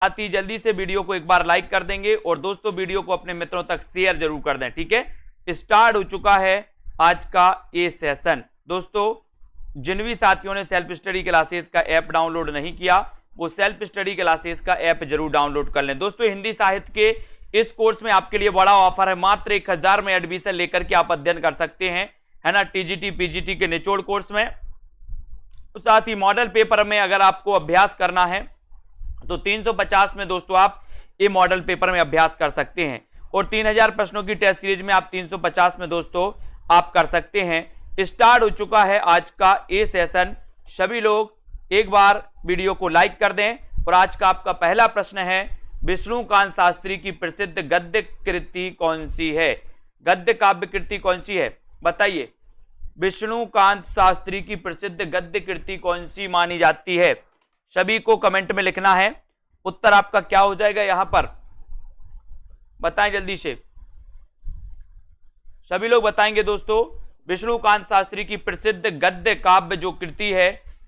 साथ ही जल्दी से वीडियो को एक बार लाइक कर देंगे और दोस्तों वीडियो को अपने मित्रों तक शेयर जरूर कर दें। ठीक है, स्टार्ट हो चुका है आज का ये सेशन। दोस्तों जिन भी साथियों ने सेल्फ स्टडी क्लासेस का ऐप डाउनलोड नहीं किया वो सेल्फ स्टडी क्लासेस का ऐप जरूर डाउनलोड कर लें। दोस्तों हिंदी साहित्य के इस कोर्स में आपके लिए बड़ा ऑफर है, मात्र 1000 में एडमिशन लेकर के आप अध्ययन कर सकते हैं, है ना, टीजीटी पीजीटी के निचोड़ कोर्स में। तो साथ ही मॉडल पेपर में अगर आपको अभ्यास करना है तो 350 में दोस्तों आप ये मॉडल पेपर में अभ्यास कर सकते हैं और 3000 प्रश्नों की टेस्ट सीरीज में आप 350 में दोस्तों आप कर सकते हैं। स्टार्ट हो चुका है आज का ये सेशन। सभी लोग एक बार वीडियो को लाइक कर दें और आज का आपका पहला प्रश्न है, विष्णुकांत शास्त्री की प्रसिद्ध गद्य कृति कौन सी है? गद्य काव्य कृति कौन सी है बताइए। विष्णुकांत शास्त्री की प्रसिद्ध गद्य कृति कौन सी मानी जाती है? सभी को कमेंट में लिखना है। उत्तर आपका क्या हो जाएगा यहां पर बताएं जल्दी से, सभी लोग बताएंगे दोस्तों। विष्णुकांत शास्त्री की प्रसिद्ध गद्य काव्य जो कृति है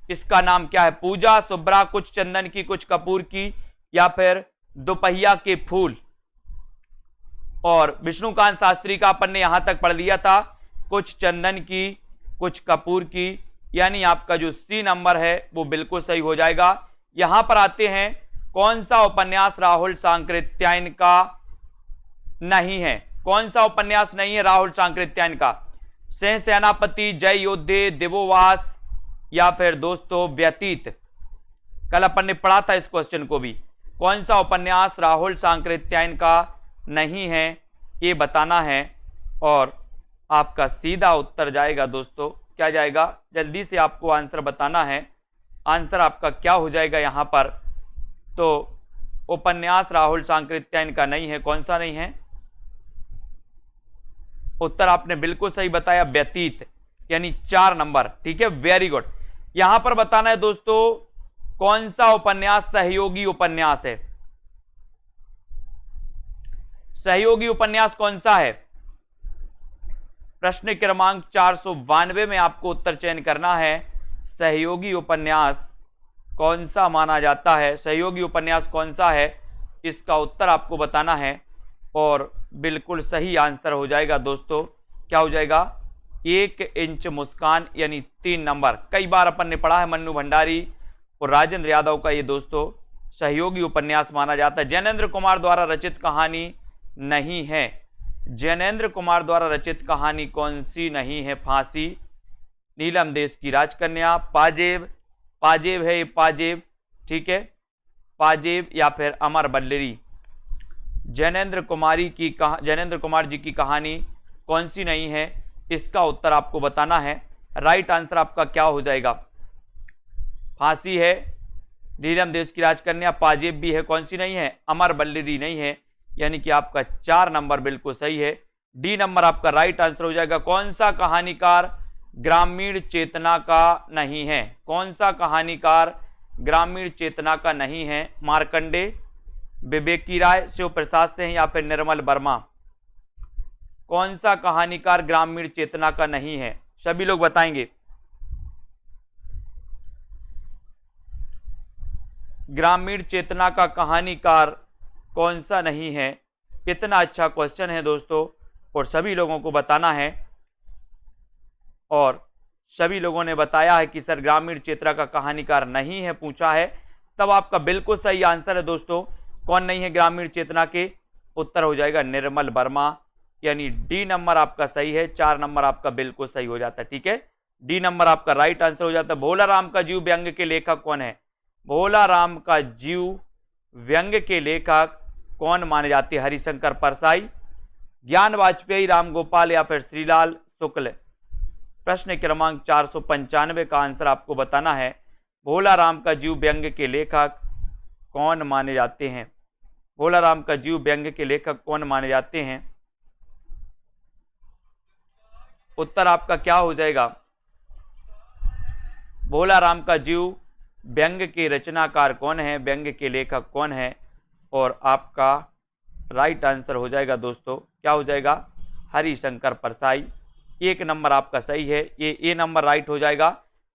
इसका नाम क्या है? पूजा, शुभ्रा, कुछ चंदन की कुछ कपूर की, या फिर दोपहिया के फूल। और विष्णुकांत शास्त्री का अपन ने यहां तक पढ़ लिया था, कुछ चंदन की कुछ कपूर की, यानी आपका जो सी नंबर है वो बिल्कुल सही हो जाएगा। यहां पर आते हैं, कौन सा उपन्यास राहुल सांकृत्यायन का नहीं है? कौन सा उपन्यास नहीं है राहुल सांकृत्यायन का? सिंह सेनापति, जय योद्धे, देवोवास, या फिर दोस्तों व्यतीत। कल अपन ने पढ़ा था इस क्वेश्चन को भी। कौन सा उपन्यास राहुल सांकृत्यायन का नहीं है ये बताना है और आपका सीधा उत्तर जाएगा दोस्तों, क्या जाएगा? जल्दी से आपको आंसर बताना है। आंसर आपका क्या हो जाएगा यहां पर? तो उपन्यास राहुल सांकृत्यायन का नहीं है। कौन सा नहीं है? उत्तर आपने बिल्कुल सही बताया, व्यतीत, यानी 4 नंबर। ठीक है, वेरी गुड। यहां पर बताना है दोस्तों कौन सा उपन्यास सहयोगी उपन्यास है? सहयोगी उपन्यास कौन सा है? प्रश्न क्रमांक 492 में आपको उत्तर चयन करना है। सहयोगी उपन्यास कौन सा माना जाता है? सहयोगी उपन्यास कौन सा है इसका उत्तर आपको बताना है और बिल्कुल सही आंसर हो जाएगा दोस्तों। क्या हो जाएगा? 1 इंच मुस्कान, यानी 3 नंबर। कई बार अपन ने पढ़ा है, मन्नू भंडारी और राजेंद्र यादव का ये दोस्तों सहयोगी उपन्यास माना जाता है। जैनेन्द्र कुमार द्वारा रचित कहानी नहीं है। जैनेन्द्र कुमार द्वारा रचित कहानी कौन सी नहीं है? फांसी, नीलम देश की राजकन्या, पाजेब, पाजेब है ये पाजेब, ठीक है, पाजेब, या फिर अमर बल्लेरी। जैनेन्द्र कुमार जी की कहानी कौन सी नहीं है इसका उत्तर आपको बताना है। राइट आंसर आपका क्या हो जाएगा? फांसी है, नीलम देश की राजकन्या, पाजेब भी है, कौन सी नहीं है? अमर बल्लेरी नहीं है, यानी कि आपका 4 नंबर बिल्कुल सही है। डी नंबर आपका राइट आंसर हो जाएगा। कौन सा कहानीकार ग्रामीण चेतना का नहीं है? कौन सा कहानीकार ग्रामीण चेतना का नहीं है? मार्कंडे, विवेकी राय, शिव प्रसाद सिंह, या फिर निर्मल वर्मा। कौन सा कहानीकार ग्रामीण चेतना का नहीं है? सभी लोग बताएंगे। ग्रामीण चेतना का कहानीकार कौन सा नहीं है? इतना अच्छा क्वेश्चन है दोस्तों और सभी लोगों को बताना है। और सभी लोगों ने बताया है कि सर ग्रामीण चेतना का कहानीकार नहीं है पूछा है, तब आपका बिल्कुल सही आंसर है दोस्तों। कौन नहीं है ग्रामीण चेतना के? उत्तर हो जाएगा निर्मल वर्मा, यानी डी नंबर आपका सही है। 4 नंबर आपका बिल्कुल सही हो जाता है। ठीक है, डी नंबर आपका राइट आंसर हो जाता है। भोला राम का जीव व्यंग्य के लेखक कौन है? भोला राम का जीव व्यंग्य के लेखक कौन माने जाते हैं? हरिशंकर परसाई, ज्ञान वाजपेयी, राम गोपाल, या फिर श्रीलाल शुक्ल। प्रश्न क्रमांक 495 का आंसर आपको बताना है। भोला राम का जीव व्यंग्य के लेखक कौन माने जाते हैं? भोला राम का जीव व्यंग्य के लेखक कौन माने जाते हैं? उत्तर आपका क्या हो जाएगा? भोला राम का जीव व्यंग्य के रचनाकार कौन है? व्यंग्य के लेखक कौन है? और आपका राइट आंसर हो जाएगा दोस्तों, क्या हो जाएगा? हरिशंकर परसाई। 1 नंबर आपका सही है, ये ए नंबर राइट हो जाएगा।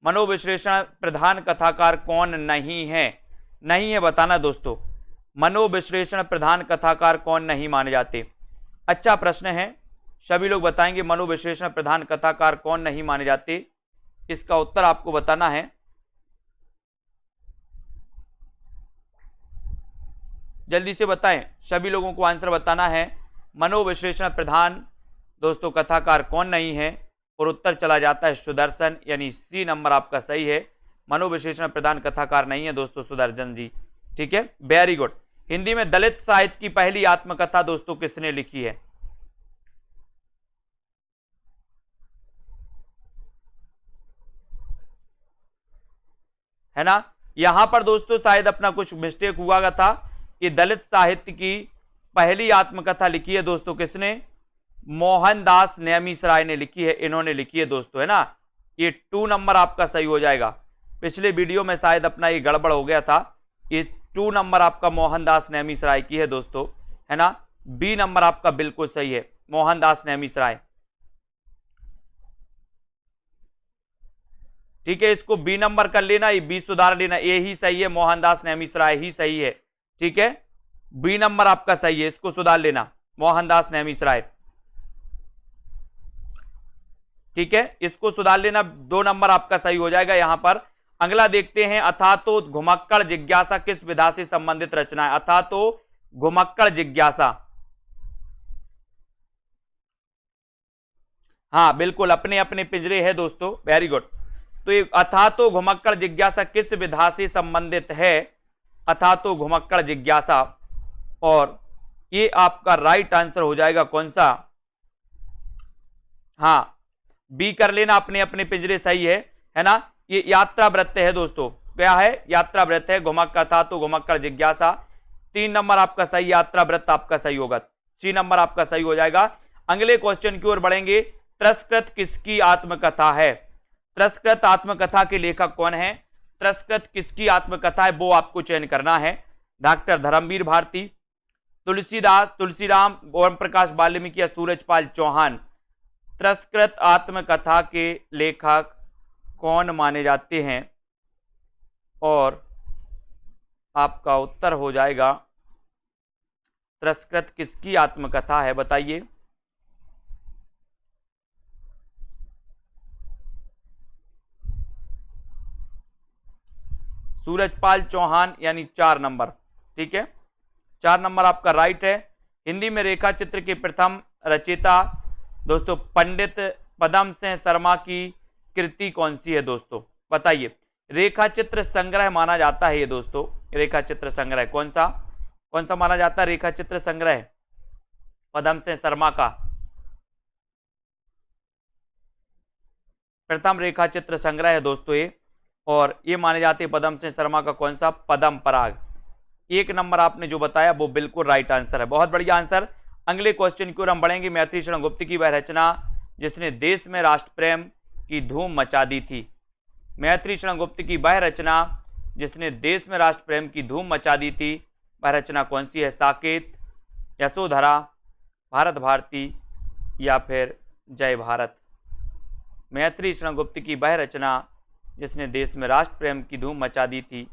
मनोविश्लेषण प्रधान कथाकार कौन नहीं है? नहीं है बताना दोस्तों। मनोविश्लेषण प्रधान कथाकार कौन नहीं माने जाते? अच्छा प्रश्न है, सभी लोग बताएंगे मनोविश्लेषण प्रधान कथाकार कौन नहीं माने जाते। इसका उत्तर आपको बताना है। जल्दी से बताएं, सभी लोगों को आंसर बताना है। मनोविश्लेषण प्रधान दोस्तों कथाकार कौन नहीं है? और उत्तर चला जाता है सुदर्शन, यानी सी नंबर आपका सही है। मनोविश्लेषण प्रधान कथाकार नहीं है दोस्तों सुदर्शन जी। ठीक है, वेरी गुड। हिंदी में दलित साहित्य की पहली आत्मकथा दोस्तों किसने लिखी है? है ना, यहां पर दोस्तों शायद अपना कुछ मिस्टेक हुआ था कि दलित साहित्य की पहली आत्मकथा लिखी है दोस्तों किसने? मोहनदास नेमिसराय ने लिखी है, इन्होंने लिखी है दोस्तों, है ना। ये 2 नंबर आपका सही हो जाएगा। पिछले वीडियो में शायद अपना ये गड़बड़ हो गया था। ये 2 नंबर आपका मोहनदास नेमिसराय की है दोस्तों, है ना। बी नंबर आपका बिल्कुल सही है, मोहनदास नेमिसराय। ठीक है, इसको बी नंबर कर लेना, ये बी सुधार लेना, ये ही सही है, मोहनदास नेमिसराय ही सही है। ठीक है, बी नंबर आपका सही है, इसको सुधार लेना, मोहनदास नेमिसराय। ठीक है, इसको सुधार लेना, 2 नंबर आपका सही हो जाएगा यहां पर। अगला देखते हैं, अथातो घुमक्कड़ जिज्ञासा किस विधा से संबंधित रचना है? अथातो घुमक्कड़ जिज्ञासा, हाँ बिल्कुल, अपने अपने पिंजरे है दोस्तों, वेरी गुड। तो ये अथातो घुमक्कड़ जिज्ञासा किस विधा से संबंधित है? अथातो घुमक्कड़ जिज्ञासा, और ये आपका राइट आंसर हो जाएगा कौन सा? हाँ, बी कर लेना, अपने अपने पिंजरे सही है ना। ये यात्रा वृत्त है दोस्तों, क्या है? यात्रा वृत्त है, घुमक्कड़ था तो घुमक्कड़ जिज्ञासा। 3 नंबर आपका सही, यात्रा वृत्त आपका सही होगा, सी नंबर आपका सही हो जाएगा। अगले क्वेश्चन की ओर बढ़ेंगे। त्रस्कृत किसकी आत्मकथा है? त्रस्कृत आत्मकथा के लेखक कौन है? त्रस्कृत किसकी आत्मकथा है वो आपको चयन करना है। डॉक्टर धर्मवीर भारती, तुलसीदास, तुलसीराम, ओम प्रकाश वाल्मीकि या सूरजपाल चौहान। त्रस्कृत आत्मकथा के लेखक कौन माने जाते हैं? और आपका उत्तर हो जाएगा, त्रस्कृत किसकी आत्मकथा है बताइए। सूरजपाल चौहान, यानी 4 नंबर। ठीक है, 4 नंबर आपका राइट है। हिंदी में रेखा चित्र के प्रथम रचयिता दोस्तों पंडित पदम सिंह शर्मा की कृति कौन सी है दोस्तों? बताइए। रेखा चित्र संग्रह माना जाता है ये दोस्तों, रेखा चित्र संग्रह कौन सा माना जाता है? रेखा चित्र संग्रह पदम सिंह शर्मा का प्रथम रेखा चित्र संग्रह है दोस्तों ये, और ये माने जाते हैं पदम सिंह शर्मा का कौन सा? पदम पराग। 1 नंबर आपने जो बताया वो बिल्कुल राइट आंसर है, बहुत बढ़िया आंसर। अगले क्वेश्चन की ओर हम बढ़ेंगे। मैथिली शरण गुप्त की वह रचना जिसने देश में राष्ट्र प्रेम की धूम मचा दी थी। मैथिली शरण गुप्त की वह रचना जिसने देश में राष्ट्र प्रेम की धूम मचा दी थी, वह रचना कौन सी है? साकेत, यशोधरा, भारत भारती या फिर जय भारत। मैथिली शरण गुप्त की वह रचना जिसने देश में राष्ट्र प्रेम की धूम मचा दी थी,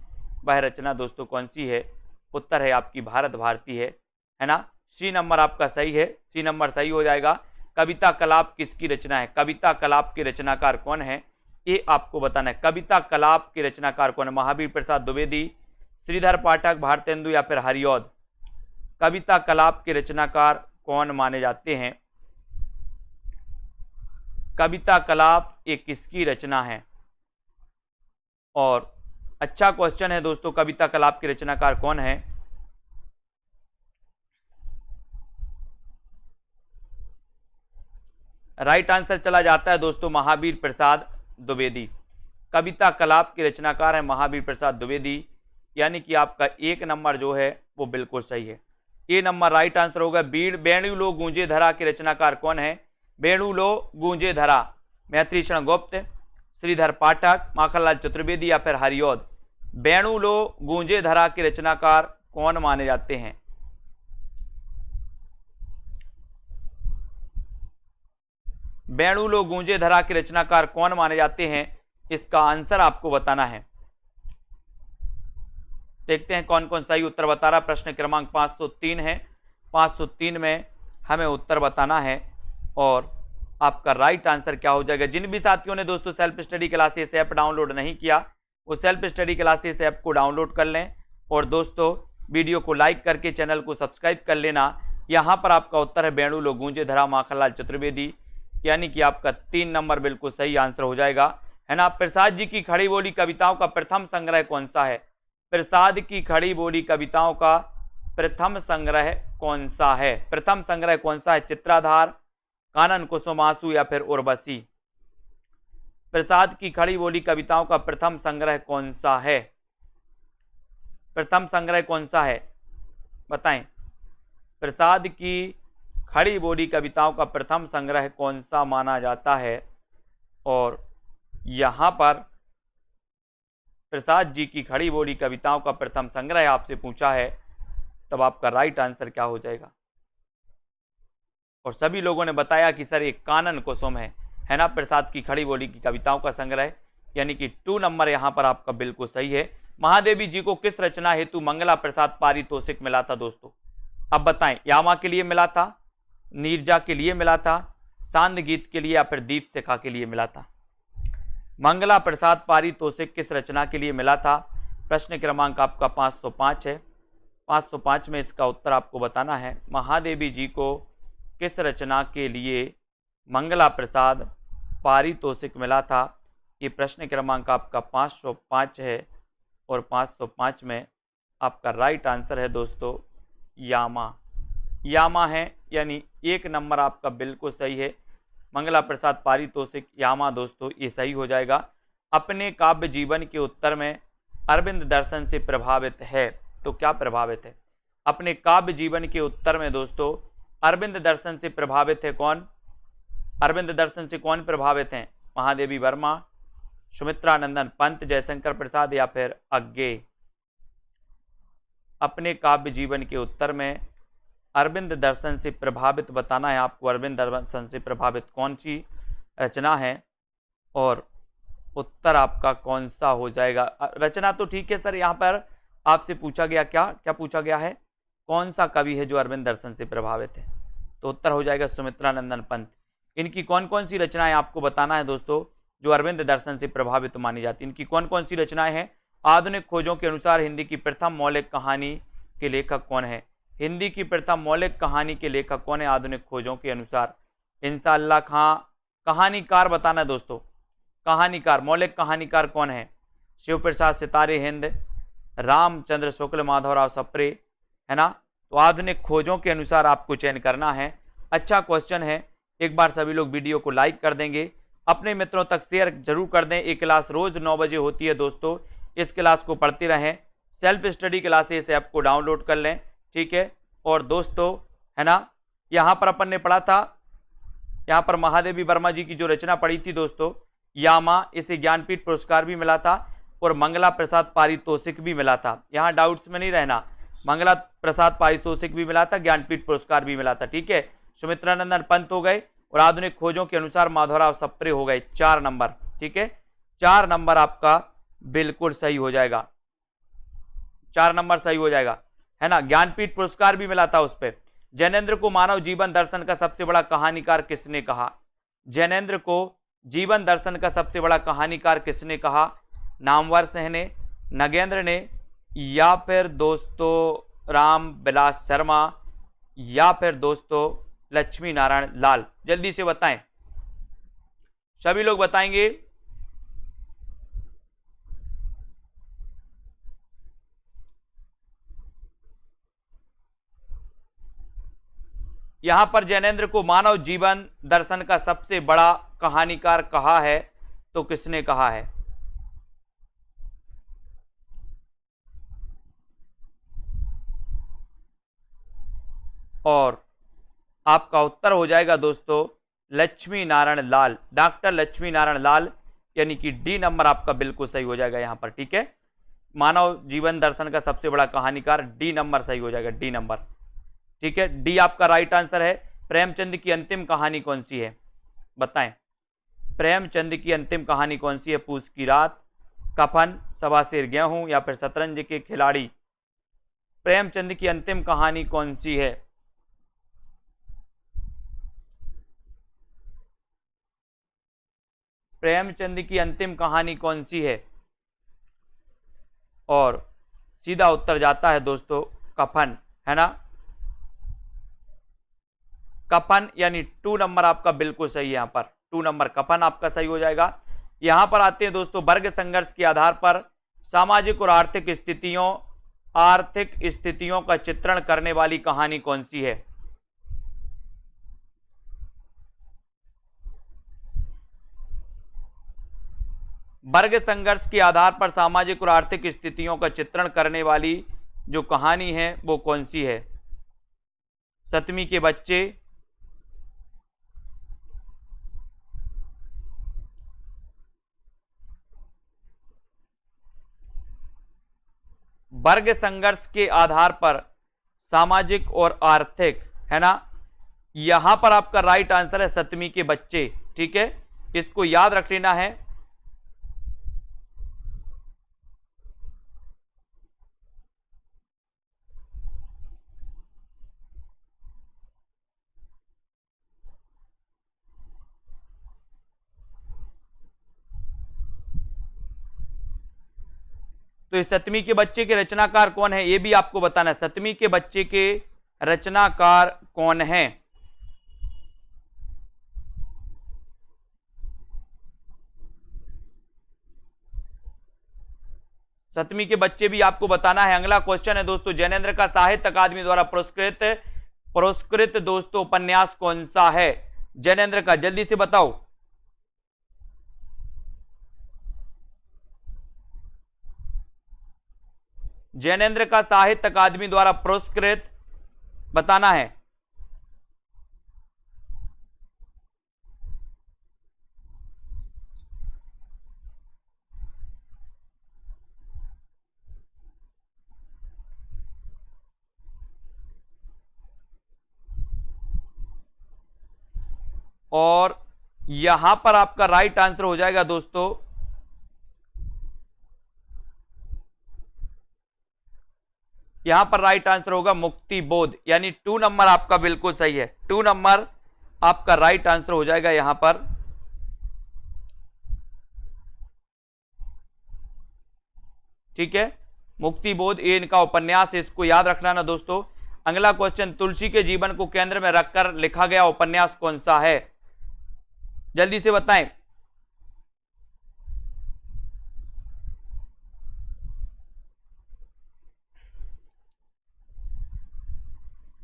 वह रचना दोस्तों कौन सी है? उत्तर है आपकी भारत भारती है ना। सी नंबर आपका सही है, सी नंबर सही हो जाएगा। कविता कलाप किसकी रचना है? कविता कलाप के रचनाकार कौन है ये आपको बताना है। कविता कलाप के रचनाकार कौन है? महावीर प्रसाद द्विवेदी, श्रीधर पाठक, भारतेंदु या फिर हरिऔध। कविता कलाप के रचनाकार कौन माने जाते हैं? कविता कलाप ये किसकी रचना है? और अच्छा क्वेश्चन है दोस्तों, कविता कलाप के रचनाकार कौन है? राइट आंसर चला जाता है दोस्तों महावीर प्रसाद द्विवेदी। कविता कलाप के रचनाकार है महावीर प्रसाद द्विवेदी, यानी कि आपका 1 नंबर जो है वो बिल्कुल सही है। ए नंबर राइट आंसर होगा। बेणु लो गूंजे धरा के रचनाकार कौन है? बेणु लो गूंजे धरा, मैथिली शरण गुप्त, श्रीधर पाठक, माखनलाल चतुर्वेदी या फिर हरिऔध। बेणु लो गूंजे धरा के रचनाकार कौन माने जाते हैं? बेणु लो गूंजे धरा के रचनाकार कौन माने जाते हैं? इसका आंसर आपको बताना है। देखते हैं कौन कौन सही उत्तर बता रहा। प्रश्न क्रमांक 503 है। 503 में हमें उत्तर बताना है और आपका राइट आंसर क्या हो जाएगा। जिन भी साथियों ने दोस्तों self study classes app download नहीं किया, वो सेल्फ स्टडी क्लासेस ऐप को डाउनलोड कर लें और दोस्तों वीडियो को लाइक करके चैनल को सब्सक्राइब कर लेना। यहाँ पर आपका उत्तर है बेणुलो गूंजे धरा माखनलाल चतुर्वेदी, यानी कि आपका 3 नंबर बिल्कुल सही आंसर हो जाएगा, है ना। प्रसाद जी की खड़ी बोली कविताओं का प्रथम संग्रह कौन सा है? प्रसाद की खड़ी बोली कविताओं का प्रथम संग्रह कौन सा है? प्रथम संग्रह कौन सा है? चित्राधार, कानन कुसुमासु या फिर उर्वशी? प्रसाद की खड़ी बोली कविताओं का प्रथम संग्रह कौन सा है? प्रथम संग्रह कौन सा है बताएं। प्रसाद की खड़ी बोली कविताओं का प्रथम संग्रह कौन सा माना जाता है? और यहां पर प्रसाद जी की खड़ी बोली कविताओं का प्रथम संग्रह आपसे पूछा है, तब आपका राइट आंसर क्या हो जाएगा? और सभी लोगों ने बताया कि सर एक कानन कुसुम है ना, प्रसाद की खड़ी बोली की कविताओं का संग्रह, यानी कि 2 नंबर यहां पर आपका बिल्कुल सही है। महादेवी जी को किस रचना हेतु मंगला प्रसाद पारितोषिक मिला था दोस्तों? अब बताएं, यामा के लिए मिला था, नीरजा के लिए मिला था, सांद गीत के लिए या फिर दीप शिखा के लिए मिला था? मंगला प्रसाद पारितोषिक किस रचना के लिए मिला था? प्रश्न क्रमांक आपका 505 है। 505 में इसका उत्तर आपको बताना है। महादेवी जी को किस रचना के लिए मंगला प्रसाद पारितोषिक मिला था? ये प्रश्न क्रमांक आपका 505 है और 505 में आपका राइट आंसर है दोस्तों यामा। यामा है, यानी 1 नंबर आपका बिल्कुल सही है। मंगला प्रसाद पारितोषिक यामा दोस्तों ये सही हो जाएगा। अपने काव्य जीवन के उत्तर में अरविंद दर्शन से प्रभावित है, तो क्या प्रभावित है? अपने काव्य जीवन के उत्तर में दोस्तों अरविंद दर्शन से प्रभावित है कौन? अरविंद दर्शन से कौन प्रभावित हैं? महादेवी वर्मा, सुमित्रानंदन पंत, जयशंकर प्रसाद या फिर अज्ञे? अपने काव्य जीवन के उत्तर में अरविंद दर्शन से प्रभावित बताना है आपको। अरविंद दर्शन से प्रभावित कौन सी रचना है और उत्तर आपका कौन सा हो जाएगा? रचना तो ठीक है सर, यहाँ पर आपसे पूछा गया क्या क्या पूछा गया है, कौन सा कवि है जो अरविंद दर्शन से प्रभावित है? तो उत्तर हो जाएगा सुमित्रानंदन पंत। इनकी कौन कौन सी रचनाएं आपको बताना है दोस्तों जो अरविंद दर्शन से प्रभावित मानी जाती है। इनकी कौन कौन सी रचनाएं हैं? आधुनिक खोजों के अनुसार हिंदी की प्रथम मौलिक कहानी के लेखक कौन है? हिंदी की प्रथम मौलिक कहानी के लेखक कौन है आधुनिक खोजों के अनुसार? इंशाअल्लाह खां। कहानीकार बताना है दोस्तों, कहानीकार, मौलिक कहानीकार कौन है? शिव प्रसाद सितारे हिंद, रामचंद्र शुक्ल, माधवराव सप्रे, है ना। तो आधुनिक खोजों के अनुसार आपको चयन करना है। अच्छा क्वेश्चन है, एक बार सभी लोग वीडियो को लाइक कर देंगे, अपने मित्रों तक शेयर जरूर कर दें। ये क्लास रोज 9 बजे होती है दोस्तों, इस क्लास को पढ़ते रहें। सेल्फ स्टडी क्लासेस ऐप को डाउनलोड कर लें, ठीक है। और दोस्तों है ना, यहाँ पर अपन ने पढ़ा था, यहाँ पर महादेवी वर्मा जी की जो रचना पढ़ी थी दोस्तों यामा, इसे ज्ञानपीठ पुरस्कार भी मिला था और मंगला प्रसाद पारितोषिक भी मिला था। यहाँ डाउट्स में नहीं रहना, मंगला प्रसाद पारितोषिक भी मिला था, ज्ञानपीठ पुरस्कार भी मिला था, ठीक है। सुमित्रानंदन पंत हो गए और आधुनिक खोजों के अनुसार माधवराव सप्रे हो गए। 4 नंबर, ठीक है, 4 नंबर आपका बिल्कुल सही हो जाएगा, 4 नंबर सही हो जाएगा, है ना। ज्ञानपीठ पुरस्कार भी मिला था उस पर। जैनेन्द्र को मानव जीवन दर्शन का सबसे बड़ा कहानीकार किसने कहा? जैनेन्द्र को जीवन दर्शन का सबसे बड़ा कहानीकार किसने कहा? नामवर सिंह ने, नगेंद्र ने, या फिर दोस्तों राम विलास शर्मा, या फिर दोस्तों लक्ष्मी नारायण लाल? जल्दी से बताएं, सभी लोग बताएंगे। यहां पर जैनेन्द्र को मानव जीवन दर्शन का सबसे बड़ा कहानीकार कहा है, तो किसने कहा है? और आपका उत्तर हो जाएगा दोस्तों लक्ष्मी नारायण लाल, डॉक्टर लक्ष्मी नारायण लाल, यानी कि डी नंबर आपका बिल्कुल सही हो जाएगा यहां पर, ठीक है। मानव जीवन दर्शन का सबसे बड़ा कहानीकार, डी नंबर सही हो जाएगा, डी नंबर, ठीक है, डी आपका राइट आंसर है। प्रेमचंद की अंतिम कहानी कौन सी है? बताएं, प्रेमचंद की अंतिम कहानी कौन सी है? पूस की रात, कफन, सवासेर गेहूं या फिर शतरंज के खिलाड़ी। प्रेमचंद की अंतिम कहानी कौन सी है? प्रेमचंद की अंतिम कहानी कौन सी है? और सीधा उत्तर जाता है दोस्तों कफन, है ना। कफन यानी 2 नंबर आपका बिल्कुल सही है। यहां पर 2 नंबर कफन आपका सही हो जाएगा। यहां पर आते हैं दोस्तों, वर्ग संघर्ष के आधार पर सामाजिक और आर्थिक स्थितियों का चित्रण करने वाली कहानी कौन सी है? वर्ग संघर्ष के आधार पर सामाजिक और आर्थिक स्थितियों का चित्रण करने वाली जो कहानी है वो कौन सी है? 7वीं के बच्चे, वर्ग संघर्ष के आधार पर सामाजिक और आर्थिक, है ना। यहां पर आपका राइट आंसर है 7वीं के बच्चे। ठीक है, इसको याद रख लेना है। तो इस 7वीं के बच्चे के रचनाकार कौन है ये भी आपको बताना है। 7वीं के बच्चे के रचनाकार कौन है? सतवीं के बच्चे भी आपको बताना है। अगला क्वेश्चन है दोस्तों, जैनेन्द्र का साहित्य अकादमी द्वारा पुरस्कृत दोस्तों उपन्यास कौन सा है? जैनेन्द्र का, जल्दी से बताओ। जैनेन्द्र का साहित्य अकादमी द्वारा पुरस्कृत बताना है। और यहां पर आपका राइट आंसर हो जाएगा दोस्तों यहां पर राइट आंसर होगा मुक्ति बोध, यानी 2 नंबर आपका बिल्कुल सही है। 2 नंबर आपका राइट आंसर हो जाएगा यहां पर। ठीक है, मुक्ति बोध ये इनका उपन्यास है, इसको याद रखना ना दोस्तों। अगला क्वेश्चन, तुलसी के जीवन को केंद्र में रखकर लिखा गया उपन्यास कौन सा है? जल्दी से बताएं।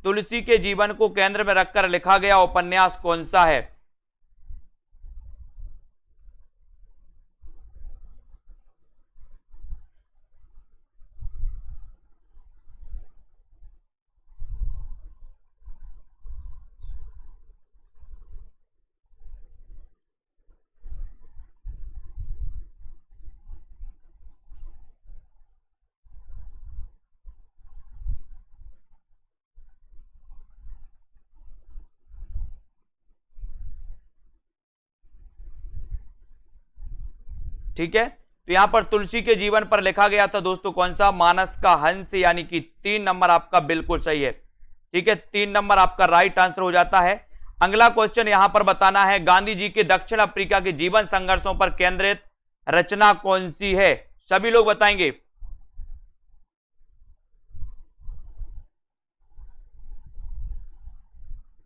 तुलसी के जीवन को केंद्र में रखकर लिखा गया उपन्यास कौन सा है? ठीक है, तो यहां पर तुलसी के जीवन पर लिखा गया था दोस्तों कौन सा? मानस का हंस, यानी कि 3 नंबर आपका बिल्कुल सही है। ठीक है, 3 नंबर आपका राइट आंसर हो जाता है। अगला क्वेश्चन यहां पर बताना है, गांधी जी के दक्षिण अफ्रीका के जीवन संघर्षों पर केंद्रित रचना कौन सी है? सभी लोग बताएंगे।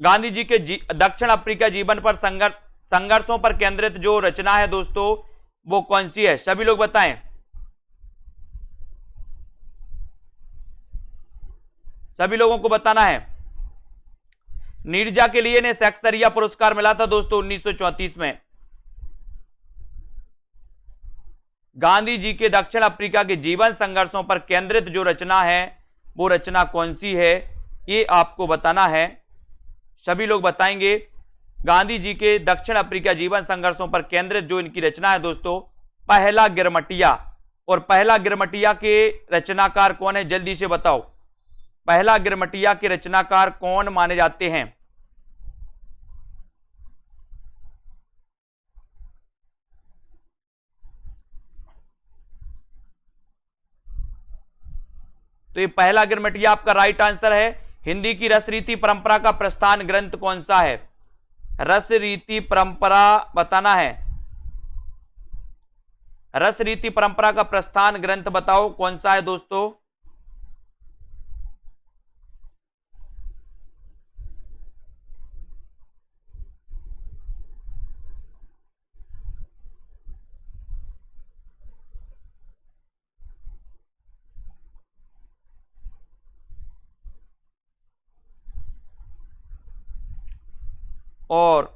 गांधी जी के दक्षिण अफ्रीका जीवन पर संघर्षों पर केंद्रित जो रचना है दोस्तों वो कौन सी है? सभी लोग बताएं। सभी लोगों को बताना है। नीरजा के लिए ने शेक्सपियर पुरस्कार मिला था दोस्तों 1934 में। गांधी जी के दक्षिण अफ्रीका के जीवन संघर्षों पर केंद्रित जो रचना है वो रचना कौन सी है ये आपको बताना है। सभी लोग बताएंगे। गांधी जी के दक्षिण अफ्रीका जीवन संघर्षों पर केंद्रित जो इनकी रचना है दोस्तों, पहला गिरमटिया। और पहला गिरमटिया के रचनाकार कौन है? जल्दी से बताओ। पहला गिरमटिया के रचनाकार कौन माने जाते हैं? तो ये पहला गिरमिटिया आपका राइट आंसर है। हिंदी की रसरीति परंपरा का प्रस्थान ग्रंथ कौन सा है? रसरीति परंपरा बताना है। रसरीति परंपरा का प्रस्थान ग्रंथ बताओ कौन सा है दोस्तों? और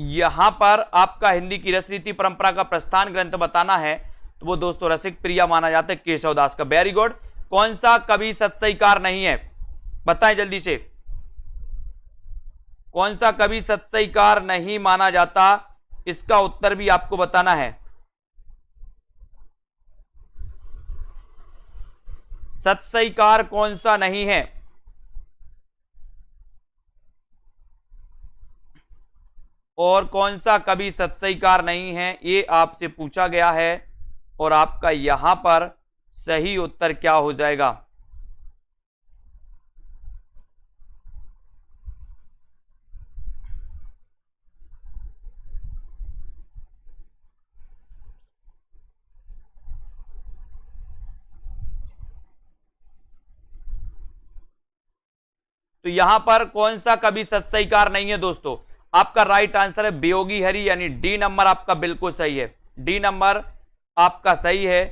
यहां पर आपका हिंदी की रसरीति परंपरा का प्रस्थान ग्रंथ बताना है तो वो दोस्तों रसिक प्रिया माना जाता है केशवदास का। Very good. कौन सा कवि सत्सईकार नहीं है? बताएं जल्दी से, कौन सा कवि सत्सईकार नहीं माना जाता? इसका उत्तर भी आपको बताना है। सत्सईकार कौन सा नहीं है? और कौन सा कवि सत्सईकार नहीं है, ये आपसे पूछा गया है। और आपका यहां पर सही उत्तर क्या हो जाएगा? तो यहां पर कौन सा कवि सत्सईकार नहीं है दोस्तों? आपका राइट आंसर है वियोगी हरि, यानी डी नंबर आपका बिल्कुल सही है। डी नंबर आपका सही है,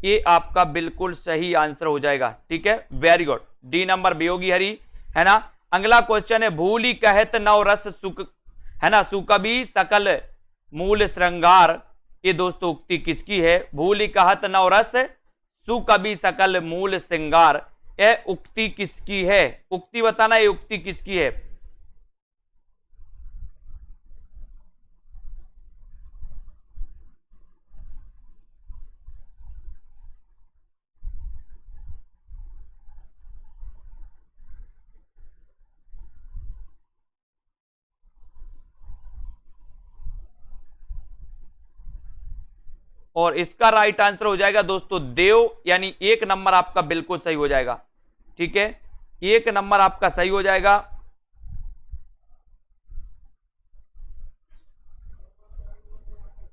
ये आपका बिल्कुल सही आंसर हो जाएगा। ठीक है, very good. D number Viyogi Hari है ना। अगला क्वेश्चन है भूली कहत नव रस सुख है ना, सुकवि सकल मूल श्रृंगार। ये दोस्तों उक्ति किसकी है? भूली कहत नव रस सुकवि सकल मूल श्रृंगार, यह उक्ति किसकी है? उक्ति बताना, ये उक्ति किसकी है? और इसका राइट आंसर हो जाएगा दोस्तों देव, यानी एक नंबर आपका बिल्कुल सही हो जाएगा। ठीक है, एक नंबर आपका सही हो जाएगा।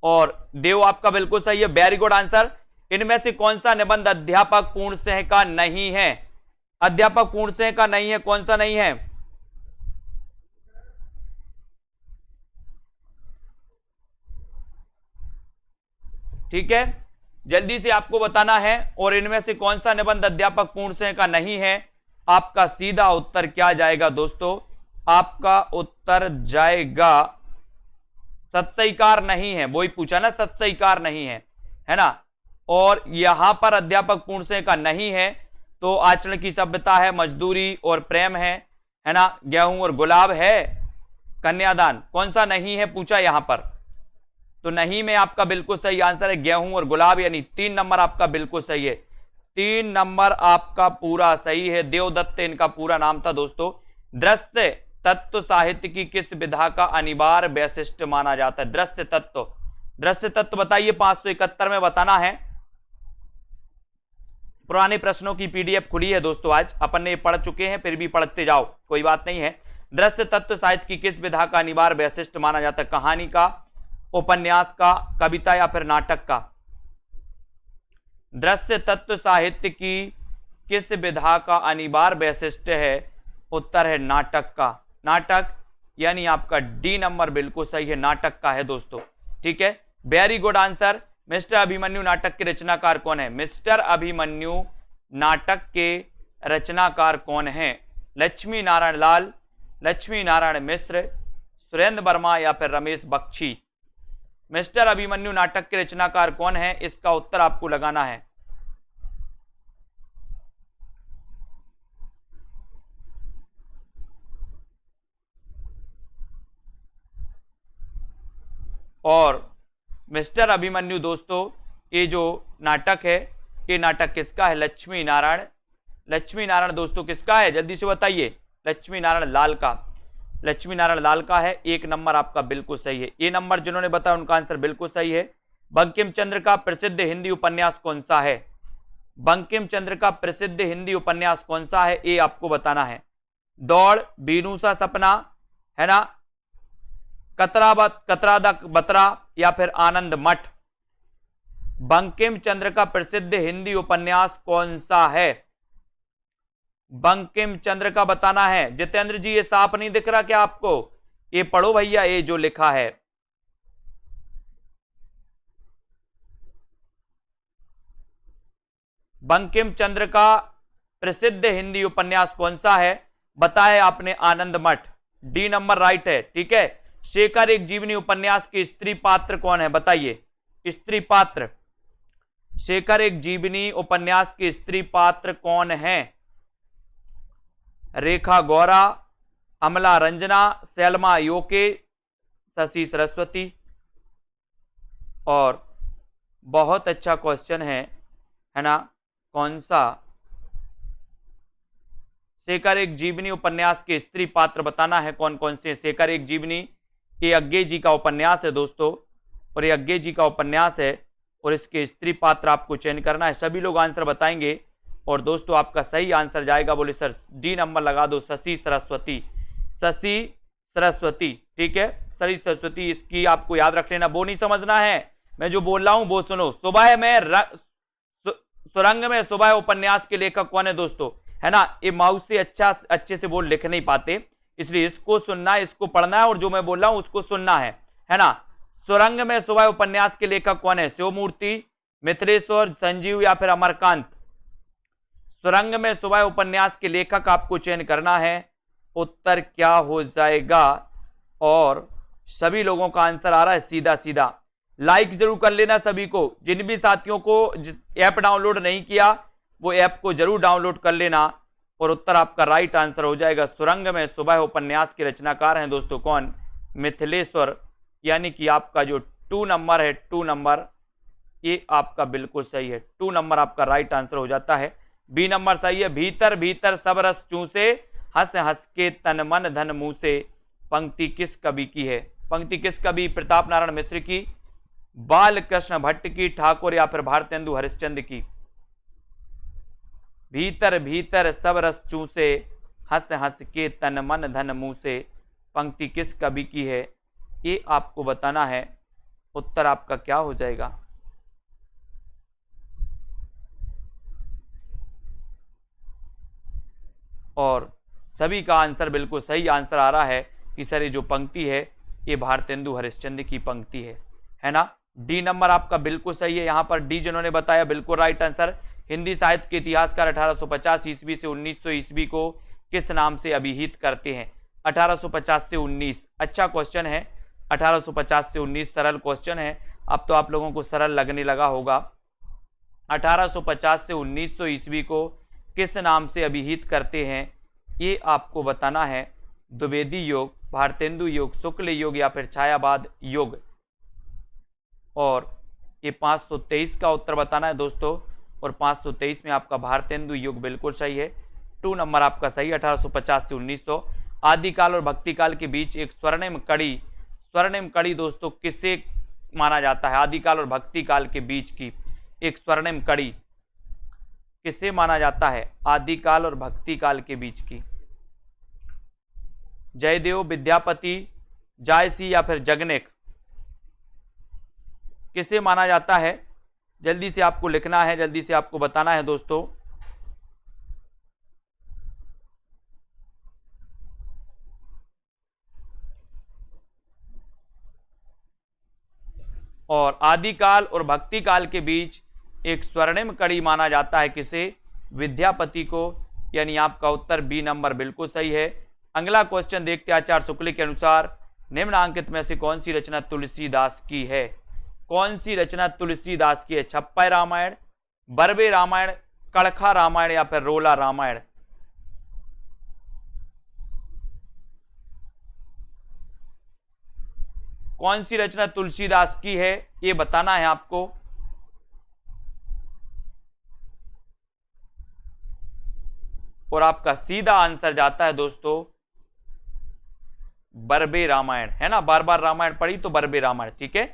और देव आपका बिल्कुल सही है, वेरी गुड आंसर। इनमें से कौन सा निबंध अध्यापक पूर्णसिंह का नहीं है? अध्यापक पूर्णसिंह का नहीं है, कौन सा नहीं है? ठीक है, जल्दी से आपको बताना है। और इनमें से कौन सा निबंध अध्यापक पूर्णसिंह का नहीं है? आपका सीधा उत्तर क्या जाएगा दोस्तों? आपका उत्तर जाएगा सत्सईकार नहीं है। वही पूछा ना, सत्सईकार नहीं है ना। और यहां पर अध्यापक पूर्णसिंह का नहीं है तो आचरण की सभ्यता है, मजदूरी और प्रेम है ना, गेहूं और गुलाब है, कन्यादान। कौन सा नहीं है पूछा यहां पर? तो नहीं में आपका बिल्कुल सही आंसर है गेहूं और गुलाब, यानी 3 नंबर आपका बिल्कुल सही है। 3 नंबर आपका पूरा सही है। देवदत्त इनका पूरा नाम था दोस्तों। दृश्य तत्व साहित्य की किस विधा का अनिवार्य वैशिष्ट्य माना जाता है? दृश्य तत्व, दृश्य तत्व बताइए, 571 में बताना है। पुराने प्रश्नों की पीडीएफ खुली है दोस्तों, आज अपन ने पढ़ चुके हैं, फिर भी पढ़ते जाओ, कोई बात नहीं है। दृश्य तत्व साहित्य की किस विधा का अनिवार्य वैशिष्ट्य माना जाता है? कहानी का, उपन्यास का, कविता या फिर नाटक का? दृश्य तत्व साहित्य की किस विधा का अनिवार्य वैशिष्ट्य है? उत्तर है नाटक का। नाटक, यानी आपका डी नंबर बिल्कुल सही है, नाटक का है दोस्तों। ठीक है, very good answer. Mister Abhimanyu नाटक के रचनाकार कौन है? मिस्टर अभिमन्यु नाटक के रचनाकार कौन है? लक्ष्मी नारायण लाल, लक्ष्मी नारायण मिश्र, सुरेंद्र वर्मा या फिर रमेश बख्शी? मिस्टर अभिमन्यु नाटक के रचनाकार कौन है? इसका उत्तर आपको लगाना है। और मिस्टर अभिमन्यु दोस्तों, ये जो नाटक है, ये नाटक किसका है? लक्ष्मी नारायण। लक्ष्मी नारायण दोस्तों किसका है? जल्दी से बताइए। लक्ष्मी नारायण लाल का। लक्ष्मी नारायण लाल का है। एक नंबर आपका बिल्कुल सही है। ये नंबर जिन्होंने बताया उनका आंसर बिल्कुल सही है। बंकिम चंद्र का प्रसिद्ध हिंदी उपन्यास कौन सा है? बंकिम चंद्र का प्रसिद्ध हिंदी उपन्यास कौन सा है, ये आपको बताना है। दौड़, बीनू सा सपना, है ना, कतरा द बतरा, या फिर आनंद मठ। बंकिम चंद्र का प्रसिद्ध हिंदी उपन्यास कौन सा है, बंकिम चंद्र का बताना है। जितेंद्र जी ये साफ नहीं दिख रहा क्या आपको, ये पढ़ो भैया, ये जो लिखा है। बंकिम चंद्र का प्रसिद्ध हिंदी उपन्यास कौन सा है, बताया आपने आनंद मठ, डी नंबर राइट है, ठीक है। शेखर एक जीवनी उपन्यास के स्त्री पात्र कौन है, बताइए। स्त्री पात्र, शेखर एक जीवनी उपन्यास के स्त्री पात्र कौन है, रेखा गौरा, अमला रंजना, सैलमा योके, शशि सरस्वती। और बहुत अच्छा क्वेश्चन है ना, कौन सा शेखर एक जीवनी उपन्यास के स्त्री पात्र बताना है, कौन कौन से। शेखर एक जीवनी ये अज्ञे जी का उपन्यास है दोस्तों, और ये अज्ञे जी का उपन्यास है, और इसके स्त्री पात्र आपको चयन करना है। सभी लोग आंसर बताएंगे, और दोस्तों आपका सही आंसर जाएगा, बोले सर डी नंबर लगा दो, शशि सरस्वती। शशि सरस्वती, ठीक है, शशि सरस्वती, इसकी आपको याद रख लेना, वो नहीं समझना है, मैं जो बोल रहा हूं वो सुनो। सुबह में सुरंग में सुबह उपन्यास के लेखक कौन है दोस्तों, है ना। ये माउस से अच्छे से वो लिख नहीं पाते, इसलिए इसको सुनना है, इसको पढ़ना है, और जो मैं बोल रहा हूं उसको सुनना है ना। सुरंग में सुबह उपन्यास के लेखक कौन है, शिवमूर्ति, मिथिलेश्वर, संजीव, या फिर अमरकांत। सुरंग में सुबह उपन्यास के लेखक आपको चयन करना है, उत्तर क्या हो जाएगा। और सभी लोगों का आंसर आ रहा है सीधा सीधा। लाइक जरूर कर लेना सभी को, जिन भी साथियों को ऐप डाउनलोड नहीं किया वो ऐप को जरूर डाउनलोड कर लेना, और उत्तर आपका राइट आंसर हो जाएगा। सुरंग में सुबह उपन्यास के रचनाकार हैं दोस्तों कौन, मिथिलेश्वर, यानी कि आपका जो 2 नंबर है, 2 नंबर, ये आपका बिल्कुल सही है, 2 नंबर आपका राइट आंसर हो जाता है। बी नंबर सही है। भीतर भीतर सब रस चूसे, हंस हंस के तन मन धन मुंह से, पंक्ति किस कवि की है, पंक्ति किस कवि, प्रताप नारायण मिश्र की, बाल कृष्ण भट्ट की, ठाकुर, या फिर भारतेंदु हरिश्चंद्र की। भीतर भीतर सब रस चूसे, हंस हंस के तन मन धन मुंह से, पंक्ति किस कवि की है, ये आपको बताना है। उत्तर आपका क्या हो जाएगा। और सभी का आंसर बिल्कुल सही आंसर आ रहा है कि सर ये जो पंक्ति है ये भारतेंदु हरिश्चंद्र की पंक्ति है ना। डी नंबर आपका बिल्कुल सही है, यहां पर डी जिन्होंने बताया बिल्कुल राइट आंसर। हिंदी साहित्य के इतिहासकार 1850 ईस्वी से 1900 ईस्वी को किस नाम से अभिहित करते हैं, 1850 से 19। अच्छा क्वेश्चन है, 1850 से 19 सरल क्वेश्चन है, अब तो आप लोगों को सरल लगने लगा होगा। 1850 से 1900 ईस्वी को किस नाम से अभिहित करते हैं, ये आपको बताना है। द्विवेदी योग, भारतेंदु योग, शुक्ल योग, या फिर छायावाद योग। और ये 523 का उत्तर बताना है दोस्तों, और 523 में आपका भारतेंदु योग बिल्कुल सही है, 2 नंबर आपका सही। 1850 से 1900। आदिकाल और भक्तिकाल के बीच एक स्वर्णिम कड़ी दोस्तों किसे माना जाता है, आदिकाल और भक्तिकाल के बीच की एक स्वर्णिम कड़ी किसे माना जाता है, आदिकाल और भक्तिकाल के बीच की। जयदेव, विद्यापति, जायसी, या फिर जगनेक, किसे माना जाता है, जल्दी से आपको लिखना है, जल्दी से आपको बताना है दोस्तों। और आदिकाल और भक्तिकाल के बीच एक स्वर्णिम कड़ी माना जाता है किसे, विद्यापति को, यानी आपका उत्तर बी नंबर बिल्कुल सही है। अगला क्वेश्चन देखते हैं। आचार्य शुक्ल के अनुसार निम्नांकित में से कौन सी रचना तुलसीदास की है, कौन सी रचना तुलसीदास की है, छप्पय रामायण, बरबे रामायण, कड़खा रामायण, या फिर रोला रामायण। कौन सी रचना तुलसीदास की है ये बताना है आपको। और आपका सीधा आंसर जाता है दोस्तों बरबे रामायण, है ना, बार बार रामायण पढ़ी तो बरबे रामायण, ठीक है।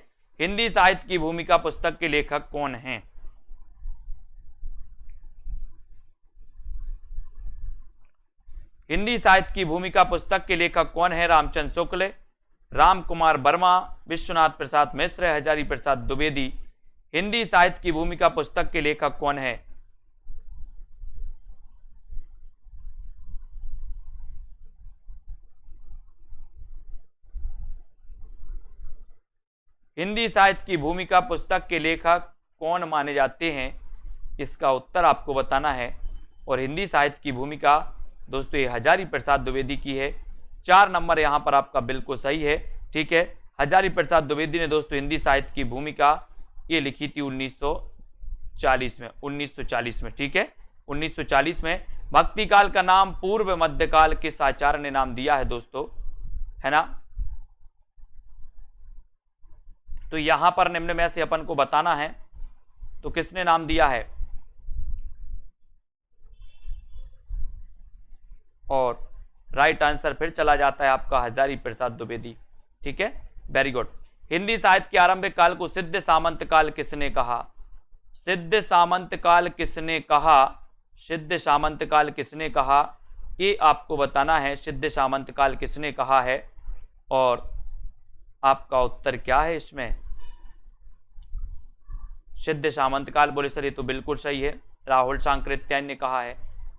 हिंदी साहित्य की भूमिका पुस्तक के लेखक कौन हैं, हिंदी साहित्य की भूमिका पुस्तक के लेखक कौन है? रामचंद्र शुक्ल, राम कुमार वर्मा, विश्वनाथ प्रसाद मिश्र, हजारी प्रसाद द्विवेदी। हिंदी साहित्य की भूमिका पुस्तक के लेखक कौन है? हिंदी साहित्य की भूमिका पुस्तक के लेखक कौन माने जाते हैं? इसका उत्तर आपको बताना है। और हिंदी साहित्य की भूमिका दोस्तों ये हजारी प्रसाद द्विवेदी की है। 4 नंबर यहां पर आपका बिल्कुल सही है। ठीक है, हजारी प्रसाद द्विवेदी ने दोस्तों हिंदी साहित्य की भूमिका ये लिखी थी 1940 में। 1940 में, ठीक है, 1940 में। भक्ति काल का नाम पूर्व मध्यकाल किस आचार्य ने नाम दिया है दोस्तों, है ना? तो यहां पर निम्न में से अपन को बताना है, तो किसने नाम दिया है? और राइट आंसर फिर चला जाता है आपका हजारी प्रसाद द्विवेदी। ठीक है, वेरी गुड। हिंदी साहित्य के आरंभिक काल को सिद्ध सामंत काल किसने कहा? सिद्ध सामंत काल किसने कहा? सिद्ध सामंत काल किसने कहा, ये आपको बताना है। सिद्ध सामंत काल किसने कहा है और आपका उत्तर क्या है इसमें? सिद्ध सामंत काल, बोले सर ये तो बिल्कुल सही है, राहुल सांकृत्यायन ने कहा है।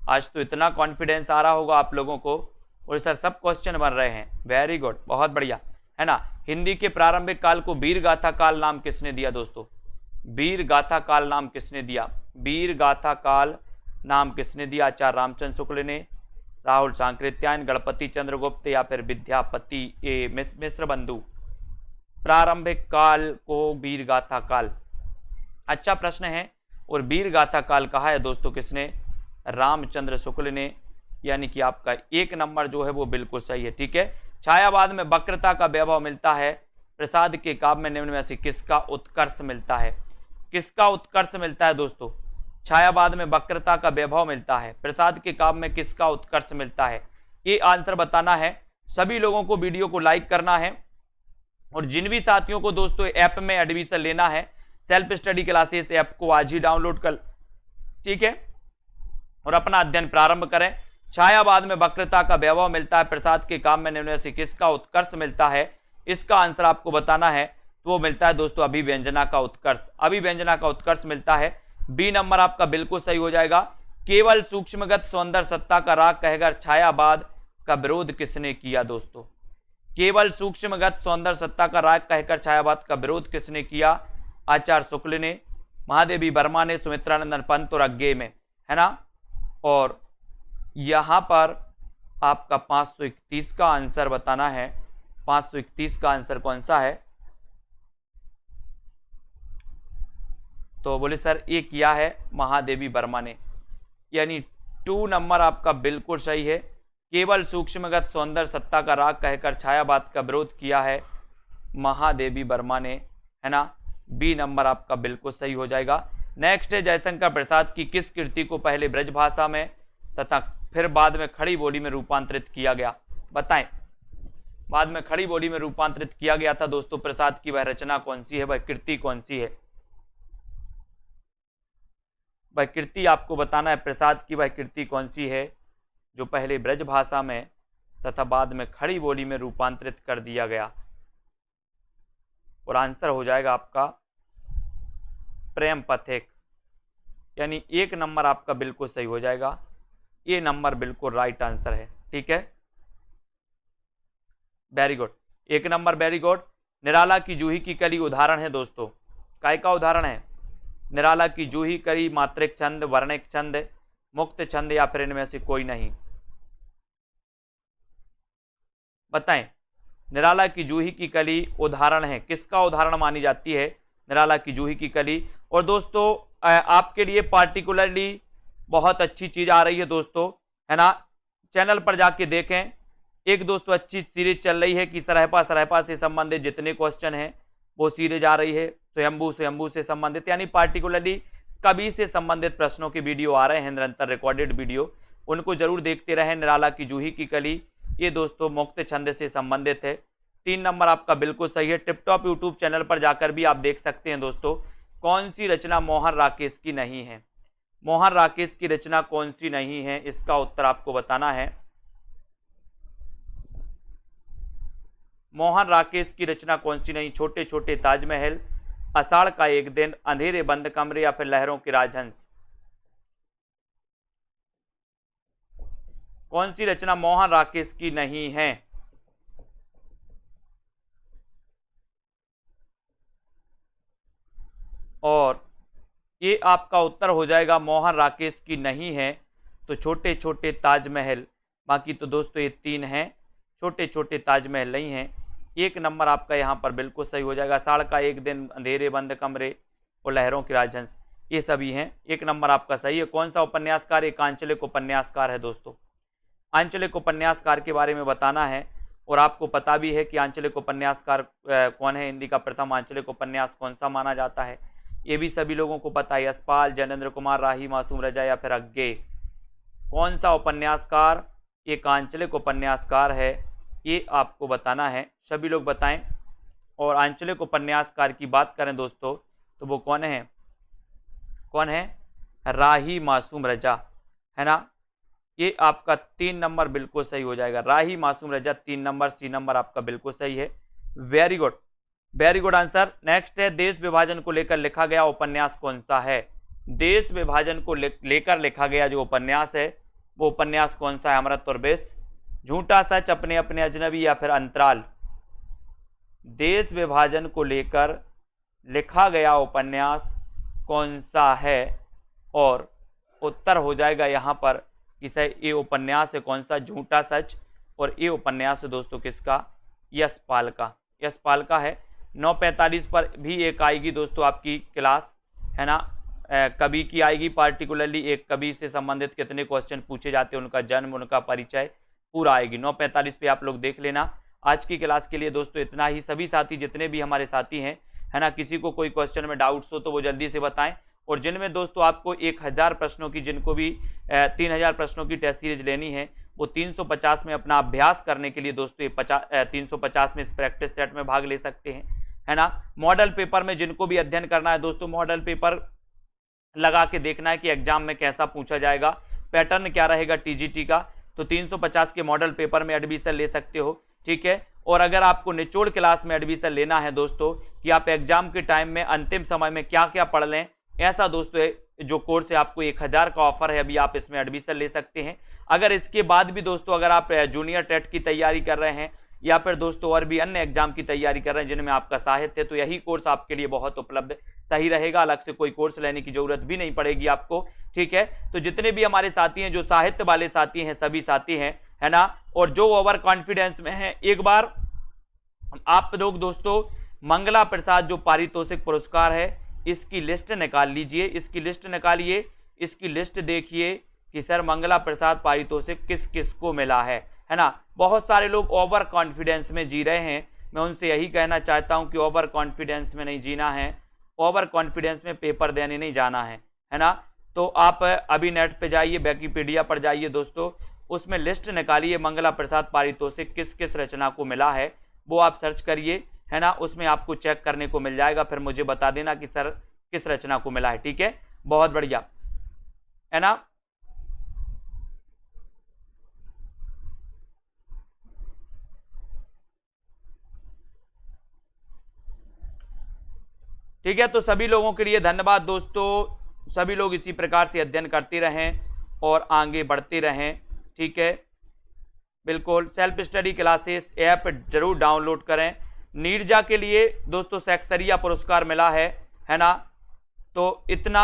आज तो इतना कॉन्फिडेंस आ रहा होगा आप लोगों को, और सर सब क्वेश्चन बन रहे हैं। वेरी गुड, बहुत बढ़िया, है ना? हिंदी के प्रारंभिक काल को वीर गाथा काल नाम किसने दिया दोस्तों? वीर गाथा काल नाम किसने दिया? वीर गाथा काल नाम किसने दिया? आचार्य रामचंद्र शुक्ल ने, राहुल सांकृत्यायन, गणपति चंद्रगुप्त या फिर विद्यापति मिश्र बंधु? प्रारंभिक काल को वीर गाथा काल, अच्छा प्रश्न है। और वीर गाथा काल कहा है दोस्तों किसने? रामचंद्र शुक्ल ने, यानी कि आपका 1 नंबर जो है वो बिल्कुल सही है। ठीक है, छायावाद में वक्रता का वैभव मिलता है, प्रसाद के काव्य में निम्न में से किसका उत्कर्ष मिलता है? किसका उत्कर्ष मिलता है दोस्तों? छायावाद में वक्रता का वैभव मिलता है, प्रसाद के काव्य में किसका उत्कर्ष मिलता है? ये आंसर बताना है। सभी लोगों को वीडियो को लाइक करना है, और जिन भी साथियों को दोस्तों ऐप में एडमिशन लेना है, सेल्फ स्टडी क्लासेस ऐप को आज ही डाउनलोड कर, ठीक है, और अपना अध्ययन प्रारंभ करें। छायावाद में वक्रता का वैभव मिलता है, प्रसाद के काव्य में निम्न में से किसका उत्कर्ष मिलता है? इसका आंसर आपको बताना है। तो वो मिलता है दोस्तों अभिव्यंजना का उत्कर्ष, अभिव्यंजना का उत्कर्ष मिलता है। बी नंबर आपका बिल्कुल सही हो जाएगा। केवल सूक्ष्मगत सौंदर्य सत्ता का राग कहकर छायावाद का विरोध किसने किया दोस्तों? केवल सूक्ष्मगत सौंदर्य सत्ता का राग कहकर छायावाद का विरोध किसने किया? आचार्य शुक्ल ने, महादेवी वर्मा ने, सुमित्रानंदन पंत और अज्ञे में, है ना? और यहां पर आपका 531 का आंसर बताना है। 531 का आंसर कौन सा है? तो बोले सर ये किया है महादेवी वर्मा ने, यानी 2 नंबर आपका बिल्कुल सही है। केवल सूक्ष्मगत सौंदर्य सत्ता का राग कहकर छायावाद का विरोध किया है महादेवी वर्मा ने, है ना? बी नंबर आपका बिल्कुल सही हो जाएगा। नेक्स्ट है, जयशंकर प्रसाद की किस कृति को पहले ब्रज भाषा में तथा फिर बाद में खड़ी बोली में रूपांतरित किया गया? बताएं, बाद में खड़ी बोली में रूपांतरित किया गया था दोस्तों प्रसाद की वह रचना कौन सी है, वह कृति कौन सी है? वह कृति आपको बताना है, प्रसाद की वह कृति कौन सी है जो पहले ब्रज भाषा में तथा बाद में खड़ी बोली में रूपांतरित कर दिया गया? और आंसर हो जाएगा आपका प्रेम पथिक, यानी 1 नंबर आपका बिल्कुल सही हो जाएगा। ये नंबर बिल्कुल राइट आंसर है। ठीक है, very good, 1 number, very good. Nirala की जूही की कली उदाहरण है दोस्तों, काय का उदाहरण है? निराला की जूही कली मात्रिक छंद, वर्णिक छंद, मुक्त छंद या फिर इनमें से कोई नहीं? बताएं, निराला की जूही की कली उदाहरण है, किसका उदाहरण मानी जाती है निराला की जूही की कली? और दोस्तों आपके लिए पार्टिकुलरली बहुत अच्छी चीज आ रही है दोस्तों, है ना? चैनल पर जाके देखें, एक दोस्तों अच्छी सीरीज चल रही है कि सरहपा से संबंधित जितने क्वेश्चन हैं वो सीरीज आ रही है। स्वयंभू से संबंधित, यानी पार्टिकुलरली कवि से संबंधित प्रश्नों के वीडियो आ रहे हैं निरंतर रिकॉर्डेड वीडियो, उनको जरूर देखते रहें। निराला की जूही की कली ये दोस्तों मुक्त छंद से संबंधित है। 3 नंबर आपका बिल्कुल सही है। टिपटॉप यूट्यूब चैनल पर जाकर भी आप देख सकते हैं दोस्तों। कौन सी रचना मोहन राकेश की नहीं है? मोहन राकेश की रचना कौन सी नहीं है, इसका उत्तर आपको बताना है। मोहन राकेश की रचना कौन सी नहीं? छोटे छोटे ताजमहल, आषाढ़ का एक दिन, अंधेरे बंद कमरे या फिर लहरों के राजहंस? कौन सी रचना मोहन राकेश की नहीं है? और ये आपका उत्तर हो जाएगा मोहन राकेश की नहीं है तो छोटे छोटे ताजमहल। बाकी तो दोस्तों ये 3 हैं, छोटे छोटे ताजमहल नहीं हैं। 1 नंबर आपका यहाँ पर बिल्कुल सही हो जाएगा। आषाढ़ का एक दिन, अंधेरे बंद कमरे और लहरों के राजहंस, ये सभी हैं। 1 नंबर आपका सही है। कौन सा उपन्यासकार एक आंचलिक उपन्यासकार है दोस्तों? आंचलिक उपन्यासकार के बारे में बताना है और आपको पता भी है कि आंचलिक उपन्यासकार कौन है। हिंदी का प्रथम आंचलिक उपन्यास कौन सा माना जाता है, ये भी सभी लोगों को पता है। यशपाल, जैनेन्द्र कुमार, राही मासूम रजा या फिर अज्ञे? कौन सा उपन्यासकार एक आंचलिक उपन्यासकार है, ये आपको बताना है। सभी लोग बताएं। और आंचलिक उपन्यासकार की बात करें दोस्तों तो वो कौन है? कौन है? राही मासूम रजा, है ना। ये आपका 3 नंबर बिल्कुल सही हो जाएगा। राही मासूम रजा 3 नंबर, सी नंबर आपका बिल्कुल सही है। Very good, very good answer. Next है, देश विभाजन को लेकर लिखा गया उपन्यास कौन सा है? देश विभाजन को लेकर लिखा गया जो उपन्यास है वो उपन्यास कौन सा है? अमृत और विष, झूठा सच, अपने अपने अजनबी या फिर अंतराल? देश विभाजन को लेकर लिखा गया उपन्यास कौन सा है? और उत्तर हो जाएगा यहाँ पर कि सही ये उपन्यास है कौन सा? झूठा सच। और ये उपन्यास है दोस्तों किसका? यशपाल का, यशपाल का है। 9:45 पर भी एक आएगी दोस्तों आपकी क्लास, है ना। कवि की आएगी, पार्टिकुलरली एक कवि से संबंधित कितने क्वेश्चन पूछे जाते हैं, उनका जन्म, उनका परिचय पूरा आएगी। 9:45 पे आप लोग देख लेना। आज की क्लास के लिए दोस्तों इतना ही। सभी साथी जितने भी हमारे साथी हैं, है ना, किसी को कोई क्वेश्चन में डाउट्स हो तो वो जल्दी से बताएं। और जिनमें दोस्तों आपको 1000 प्रश्नों की, जिनको भी 3000 प्रश्नों की टेस्ट सीरीज लेनी है, वो 350 में अपना अभ्यास करने के लिए दोस्तों 350 में इस प्रैक्टिस सेट में भाग ले सकते हैं, है ना। मॉडल पेपर में जिनको भी अध्ययन करना है दोस्तों, मॉडल पेपर लगा के देखना है कि एग्जाम में कैसा पूछा जाएगा, पैटर्न क्या रहेगा टीजीटी का, तो 350 के मॉडल पेपर में एडमिशन ले सकते हो, ठीक है। और अगर आपको निचोड़ क्लास में एडमिशन लेना है दोस्तों कि आप एग्जाम के टाइम में अंतिम समय में क्या क्या पढ़ लें, ऐसा दोस्तों जो कोर्स है आपको 1000 का ऑफर है, अभी आप इसमें एडमिशन ले सकते हैं। अगर इसके बाद भी दोस्तों अगर आप जूनियर टेट की तैयारी कर रहे हैं या फिर दोस्तों और भी अन्य एग्जाम की तैयारी कर रहे हैं जिनमें आपका साहित्य है, तो यही कोर्स आपके लिए बहुत उपलब्ध सही रहेगा। अलग से कोई कोर्स लेने की जरूरत भी नहीं पड़ेगी आपको, ठीक है। तो जितने भी हमारे साथी हैं, जो साहित्य वाले साथी हैं, सभी साथी हैं, है ना, और जो ओवर कॉन्फिडेंस में है, एक बार आप लोग दोस्तों मंगला प्रसाद जो पारितोषिक पुरस्कार है इसकी लिस्ट निकाल लीजिए, इसकी लिस्ट निकालिए, इसकी लिस्ट देखिए कि सर मंगला प्रसाद पारितोषिक किस किस को मिला है ना। बहुत सारे लोग ओवर कॉन्फिडेंस में जी रहे हैं, मैं उनसे यही कहना चाहता हूं कि ओवर कॉन्फिडेंस में नहीं जीना है, ओवर कॉन्फिडेंस में पेपर देने नहीं जाना है ना। तो आप अभी नेट पे जाइए, विकिपीडिया पर जाइए दोस्तों, उसमें लिस्ट निकालिए मंगला प्रसाद पारितोषिक किस किस रचना को मिला है, वो आप सर्च करिए, है ना। उसमें आपको चेक करने को मिल जाएगा, फिर मुझे बता देना कि सर किस रचना को मिला है, ठीक है। बहुत बढ़िया, है ना। ठीक है, तो सभी लोगों के लिए धन्यवाद दोस्तों। सभी लोग इसी प्रकार से अध्ययन करते रहें और आगे बढ़ते रहें, ठीक है। बिल्कुल, सेल्फ स्टडी क्लासेस ऐप जरूर डाउनलोड करें। नीरजा के लिए दोस्तों सेक्सरिया पुरस्कार मिला है ना। तो इतना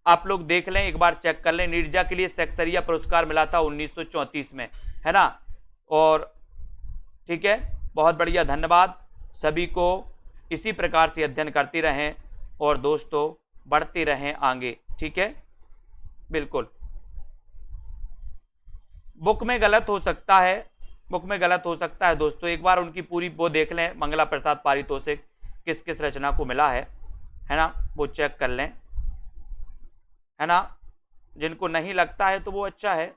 आप लोग देख लें, एक बार चेक कर लें। नीरजा के लिए सेक्सरिया पुरस्कार मिला था 1934 में, है ना। और ठीक है, बहुत बढ़िया, धन्यवाद सभी को। इसी प्रकार से अध्ययन करते रहें और दोस्तों बढ़ते रहें आगे, ठीक है। बिल्कुल, बुक में गलत हो सकता है, बुक में गलत हो सकता है दोस्तों। एक बार उनकी पूरी वो देख लें, मंगला प्रसाद पारितोषिक किस किस रचना को मिला है ना, वो चेक कर लें, है ना। जिनको नहीं लगता है तो वो अच्छा है।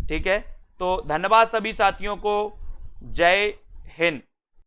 ठीक है, तो धन्यवाद सभी साथियों को। जय हिंद।